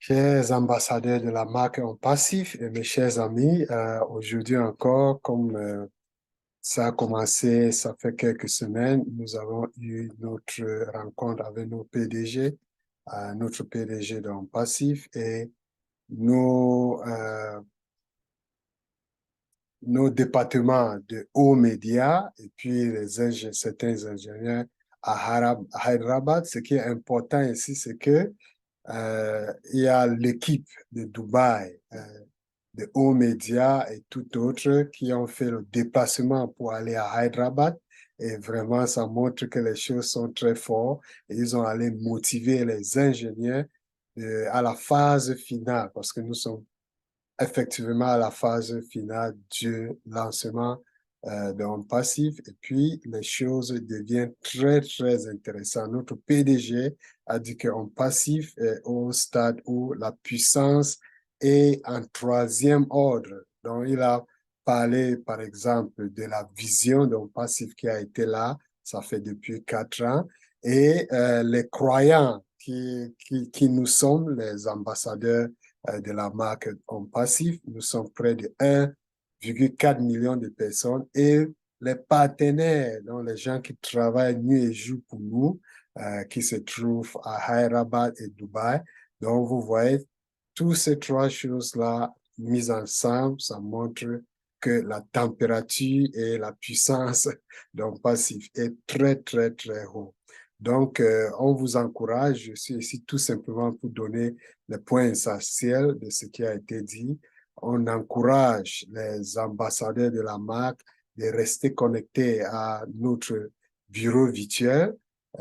Chers ambassadeurs de la marque en passif et mes chers amis, aujourd'hui encore, comme ça a commencé, ça fait quelques semaines, nous avons eu notre rencontre avec nos PDG, notre PDG dans passif et nos, euh, nos départements de hauts médias et puis certains ingénieurs à Hyderabad. Ce qui est important ici, c'est que il y a l'équipe de Dubaï, de hauts médias et tout autre qui ont fait le déplacement pour aller à Hyderabad. Et vraiment, ça montre que les choses sont très fortes. Et ils ont allé motiver les ingénieurs à la phase finale, parce que nous sommes effectivement à la phase finale du lancement de Home Passif. Et puis, les choses deviennent très, très intéressantes. Notre PDG a dit que Home Passif est au stade où la puissance est en troisième ordre. Donc, il a parlé, par exemple, de la vision de Home Passif qui a été là, ça fait depuis 4 ans, et les croyants qui nous sommes, les ambassadeurs de la marque en passif. Nous sommes près de 1,4 million de personnes et les partenaires, donc les gens qui travaillent nuit et jour pour nous, qui se trouvent à Hyderabad et Dubaï. Donc, vous voyez, toutes ces trois choses-là mises ensemble, ça montre que la température et la puissance d'un passif est très, très, très haut. Donc, on vous encourage, je suis ici tout simplement pour donner les points essentiels de ce qui a été dit. On encourage les ambassadeurs de la marque de rester connectés à notre bureau virtuel,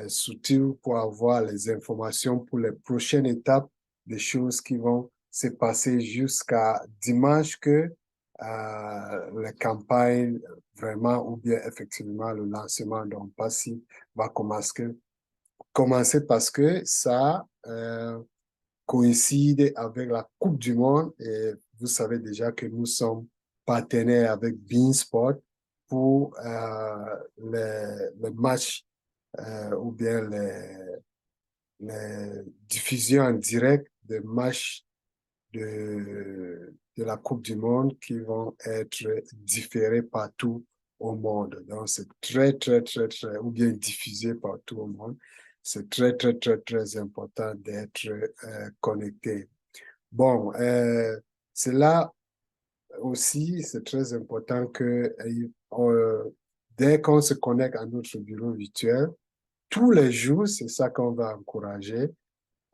surtout pour avoir les informations pour les prochaines étapes des choses qui vont se passer jusqu'à dimanche que la campagne vraiment ou bien effectivement le lancement d'un passif va commencer parce que ça coïncide avec la Coupe du Monde et vous savez déjà que nous sommes partenaires avec Beansport pour les matchs ou bien les diffusions en direct des matchs de la Coupe du Monde qui vont être différés partout au monde. Donc, c'est très, très, très, très, ou bien diffusé partout au monde. C'est très, très, très, très important d'être connecté. Bon, c'est là aussi, c'est très important que dès qu'on se connecte à notre bureau virtuel, tous les jours, c'est ça qu'on va encourager,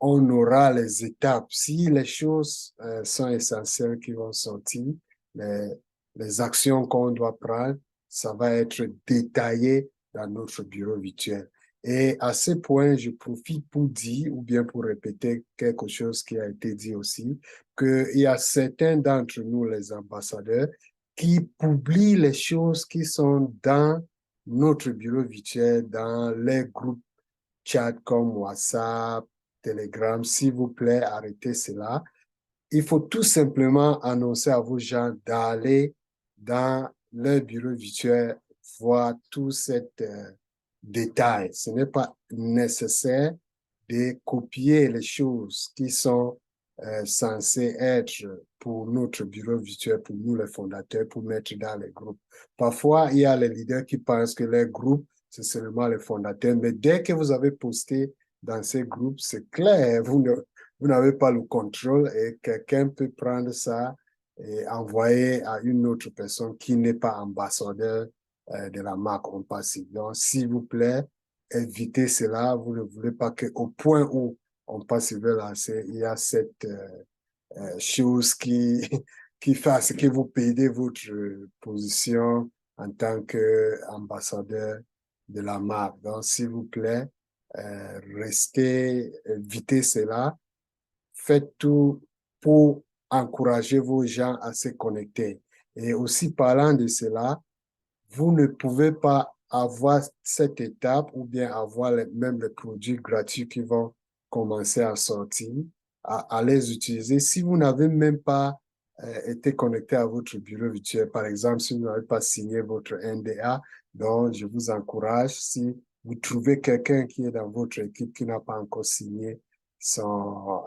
on aura les étapes. Si les choses sont essentielles qui vont sortir, les, les actions qu'on doit prendre, ça va être détaillé dans notre bureau virtuel. Et à ce point, je profite pour dire, ou bien pour répéter quelque chose qui a été dit aussi, qu'il y a certains d'entre nous, les ambassadeurs, qui publient les choses qui sont dans notre bureau virtuel, dans les groupes chat comme WhatsApp, Telegram, s'il vous plaît, arrêtez cela. Il faut tout simplement annoncer à vos gens d'aller dans leur bureau virtuel voir tous ces détails. Ce n'est pas nécessaire de copier les choses qui sont censées être pour notre bureau virtuel, pour nous les fondateurs, pour mettre dans les groupes. Parfois, il y a les leaders qui pensent que les groupes, c'est seulement les fondateurs, mais dès que vous avez posté dans ces groupes, c'est clair, vous n'avez pas le contrôle et quelqu'un peut prendre ça et envoyer à une autre personne qui n'est pas ambassadeur de la marque en passif. Donc, s'il vous plaît, évitez cela. Vous ne voulez pas qu'au point où on passe veut lancer, il y a cette chose qui fasse que vous perdez votre position en tant qu'ambassadeur de la marque. Donc, s'il vous plaît, évitez cela. Faites tout pour encourager vos gens à se connecter. Et aussi, parlant de cela, vous ne pouvez pas avoir cette étape ou bien avoir même les produits gratuits qui vont commencer à sortir, à les utiliser. Si vous n'avez même pas été connecté à votre bureau virtuel, par exemple, si vous n'avez pas signé votre NDA, donc je vous encourage, si vous trouvez quelqu'un qui est dans votre équipe qui n'a pas encore signé son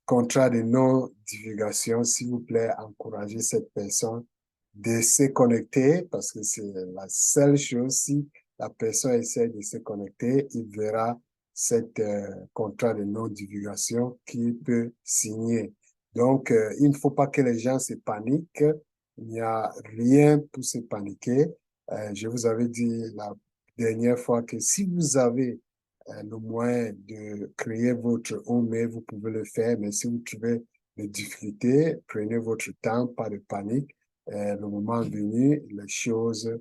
contrat de non-divulgation, s'il vous plaît, encouragez cette personne de se connecter parce que c'est la seule chose. Si la personne essaie de se connecter, il verra cet contrat de non-divulgation qu'il peut signer. Donc, il ne faut pas que les gens se paniquent. Il n'y a rien pour se paniquer. Je vous avais dit la dernière fois que si vous avez le moyen de créer votre home mail, vous pouvez le faire, mais si vous trouvez des difficultés, prenez votre temps, pas de panique. Le moment venu, les choses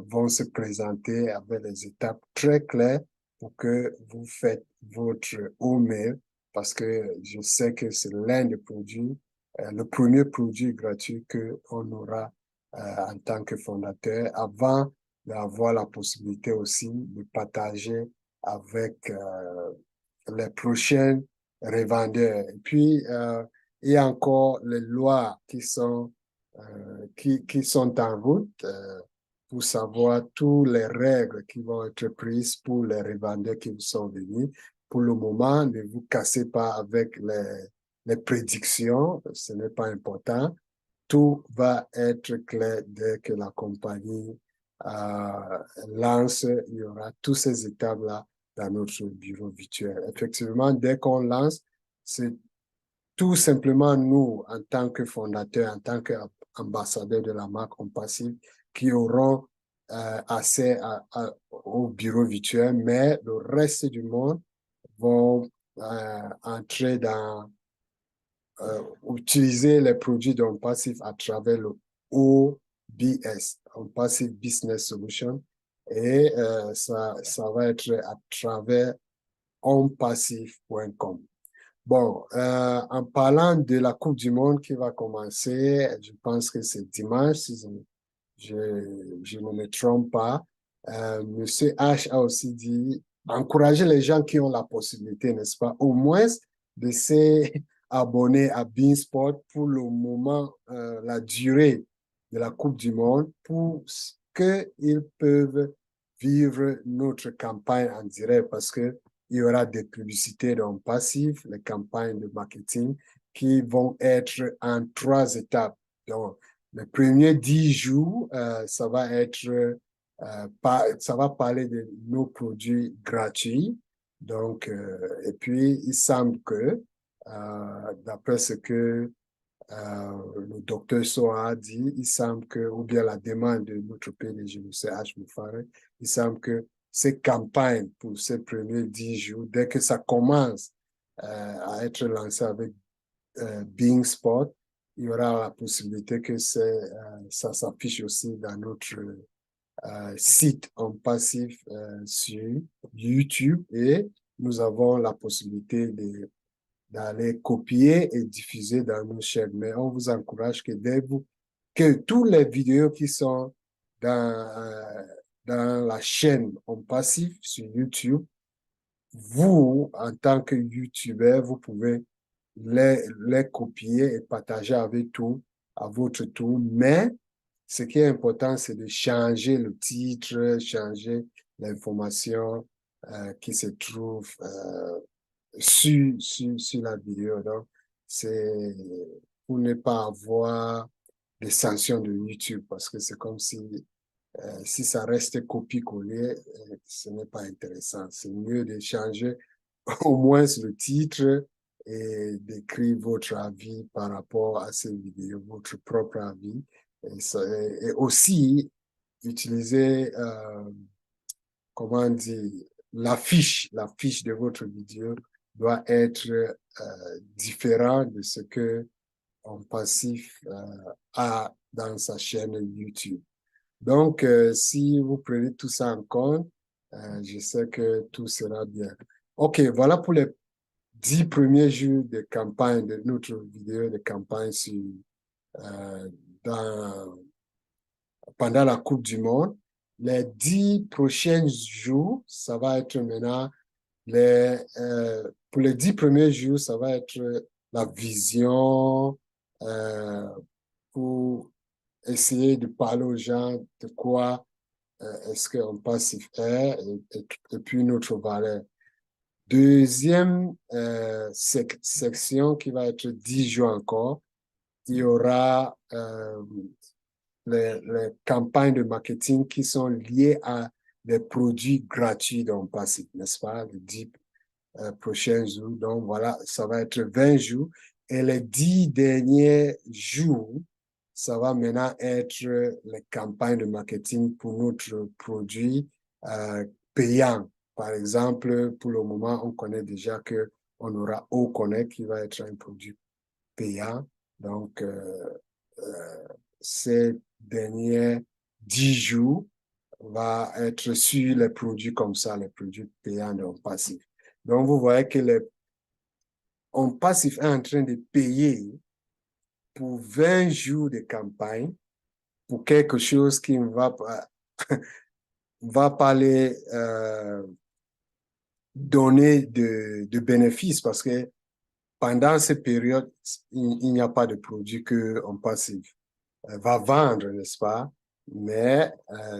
vont se présenter avec des étapes très claires pour que vous faites votre home mail parce que je sais que c'est l'un des produits, le premier produit gratuit qu'on aura en tant que fondateur avant d'avoir la possibilité aussi de partager avec les prochains revendeurs. Et puis, il y a encore les lois qui sont en route pour savoir toutes les règles qui vont être prises pour les revendeurs qui vous sont venus. Pour le moment, ne vous cassez pas avec les prédictions, ce n'est pas important. Tout va être clair dès que la compagnie lance. Il y aura toutes ces étapes-là dans notre bureau virtuel. Effectivement, dès qu'on lance, c'est tout simplement nous, en tant que fondateurs, en tant qu'ambassadeurs de la marque OnPassive, qui auront accès au bureau virtuel, mais le reste du monde vont entrer dans utiliser les produits d'OnPassive à travers le OBS, OnPassive Business Solution, et ça va être à travers onpassive.com. Bon, en parlant de la Coupe du Monde qui va commencer, je pense que c'est dimanche, si je ne me trompe pas. Monsieur H a aussi dit encourager les gens qui ont la possibilité, n'est-ce pas, au moins de s'abonner à Beansport pour le moment, la durée de la Coupe du Monde, pour qu'ils peuvent vivre notre campagne en direct parce que il y aura des publicités dans passif, les campagnes de marketing qui vont être en 3 étapes. Donc, les premiers 10 jours, ça va être, ça va parler de nos produits gratuits. Donc, et puis, il semble que, d'après ce que le docteur Soa a dit, il semble que, ou bien la demande de notre PDG, M. H. Moufare, il semble que ces campagnes pour ces premiers 10 jours, dès que ça commence à être lancé avec Bing Spot, il y aura la possibilité que ça s'affiche aussi dans notre site en passif sur YouTube et nous avons la possibilité d'aller copier et diffuser dans nos chaînes. Mais on vous encourage que toutes les vidéos qui sont dans la chaîne en passif sur YouTube, vous, en tant que YouTuber, vous pouvez les copier et partager avec tout, à votre tour. Mais ce qui est important, c'est de changer le titre, changer l'information qui se trouve sur la vidéo. Donc, c'est pour ne pas avoir des sanctions de YouTube parce que c'est comme si ça reste copier-coller, ce n'est pas intéressant. C'est mieux de changer au moins le titre et d'écrire votre avis par rapport à ces vidéos, votre propre avis. Et aussi, utiliser, comment dire, la fiche de votre vidéo doit être différent de ce que un passif a dans sa chaîne YouTube. Donc, si vous prenez tout ça en compte, je sais que tout sera bien. OK, voilà pour les 10 premiers jours de campagne, de notre vidéo de campagne euh, dans, pendant la Coupe du Monde. Les 10 prochains jours, ça va être maintenant pour les 10 premiers jours, ça va être la vision euh, pour essayer de parler aux gens de quoi est-ce qu'on passe et puis notre valeur. deuxième section qui va être 10 jours encore, il y aura les campagnes de marketing qui sont liées à des produits gratuits dans Passif, n'est-ce pas? Les 10 prochains jours. Donc voilà, ça va être 20 jours. Et les 10 derniers jours, ça va maintenant être les campagnes de marketing pour notre produit payant. Par exemple, pour le moment, on connaît déjà qu'on aura OConnect qui va être un produit payant. Donc, ces derniers 10 jours va être sur les produits comme ça, les produits payants de Passif. Donc, vous voyez que on Passif est en train de payer pour 20 jours de campagne pour quelque chose qui ne va pas, va pas les donner de bénéfices parce que pendant cette période, il n'y a pas de produit qu'on Passif va vendre, n'est-ce pas? Mais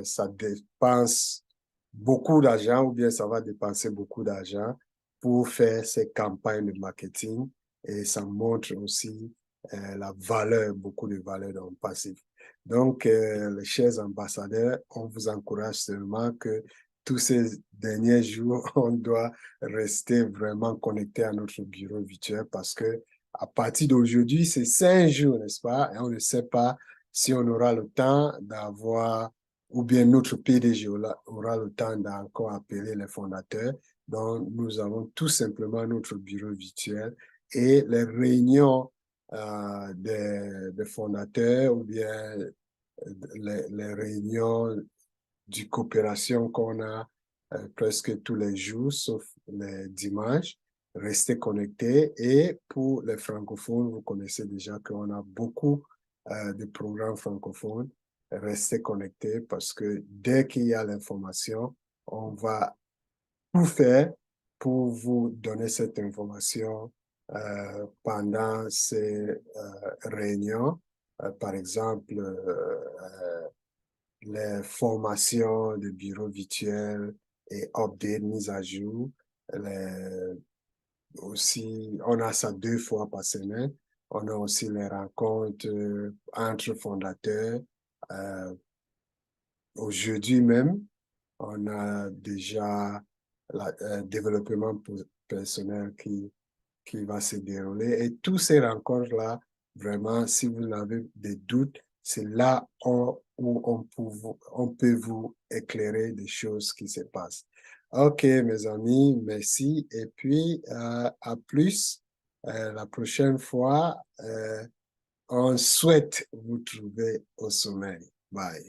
ça dépense beaucoup d'argent ou bien ça va dépenser beaucoup d'argent pour faire ces campagnes de marketing et ça montre aussi la valeur, beaucoup de valeur dans le passif. Donc, les chers ambassadeurs, on vous encourage seulement que tous ces derniers jours, on doit rester vraiment connecté à notre bureau virtuel parce que à partir d'aujourd'hui, c'est 5 jours, n'est-ce pas? Et on ne sait pas si on aura le temps d'avoir, ou bien notre PDG aura le temps d'encore appeler les fondateurs. Donc, nous avons tout simplement notre bureau virtuel et les réunions des fondateurs ou bien les réunions de coopération qu'on a presque tous les jours, sauf les dimanches. Restez connectés. Et pour les francophones, vous connaissez déjà qu'on a beaucoup de programmes francophones. Restez connectés parce que dès qu'il y a l'information, on va tout faire pour vous donner cette information pendant ces réunions. Par exemple, les formations de bureaux virtuels et updates, mises à jour. Aussi, on a ça 2 fois par semaine. On a aussi les rencontres entre fondateurs. Aujourd'hui même, on a déjà le développement personnel qui va se dérouler. Et tous ces rencontres-là, vraiment, si vous avez des doutes, c'est là où on peut vous éclairer des choses qui se passent. OK, mes amis, merci. Et puis, à plus. La prochaine fois, on souhaite vous trouver au sommeil. Bye.